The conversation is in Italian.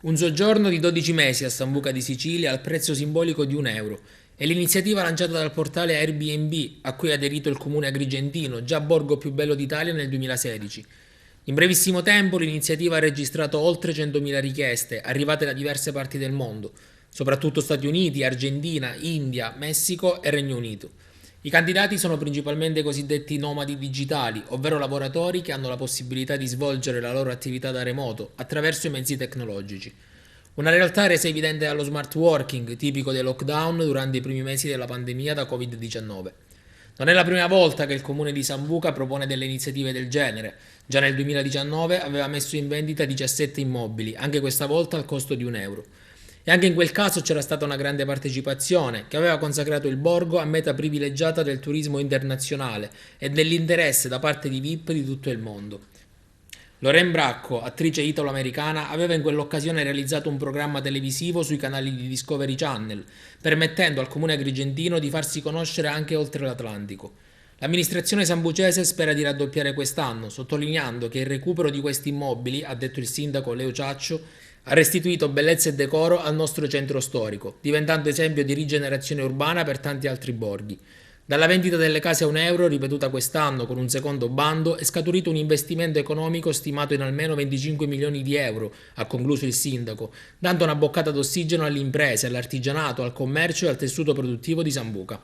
Un soggiorno di 12 mesi a Sambuca di Sicilia al prezzo simbolico di €1. È l'iniziativa lanciata dal portale Airbnb, a cui ha aderito il comune agrigentino, già borgo più bello d'Italia nel 2016. In brevissimo tempo l'iniziativa ha registrato oltre 100.000 richieste, arrivate da diverse parti del mondo, soprattutto Stati Uniti, Argentina, India, Messico e Regno Unito. I candidati sono principalmente i cosiddetti nomadi digitali, ovvero lavoratori che hanno la possibilità di svolgere la loro attività da remoto attraverso i mezzi tecnologici. Una realtà resa evidente dallo smart working, tipico dei lockdown durante i primi mesi della pandemia da Covid-19. Non è la prima volta che il comune di Sambuca propone delle iniziative del genere. Già nel 2019 aveva messo in vendita 17 immobili, anche questa volta al costo di €1. E anche in quel caso c'era stata una grande partecipazione, che aveva consacrato il borgo a meta privilegiata del turismo internazionale e dell'interesse da parte di VIP di tutto il mondo. Lorraine Bracco, attrice italo-americana, aveva in quell'occasione realizzato un programma televisivo sui canali di Discovery Channel, permettendo al comune agrigentino di farsi conoscere anche oltre l'Atlantico. L'amministrazione sambucese spera di raddoppiare quest'anno, sottolineando che il recupero di questi immobili, ha detto il sindaco Leo Ciaccio, ha restituito bellezza e decoro al nostro centro storico, diventando esempio di rigenerazione urbana per tanti altri borghi. Dalla vendita delle case a €1, ripetuta quest'anno con un secondo bando, è scaturito un investimento economico stimato in almeno 25 milioni di euro, ha concluso il sindaco, dando una boccata d'ossigeno alle imprese, all'artigianato, al commercio e al tessuto produttivo di Sambuca.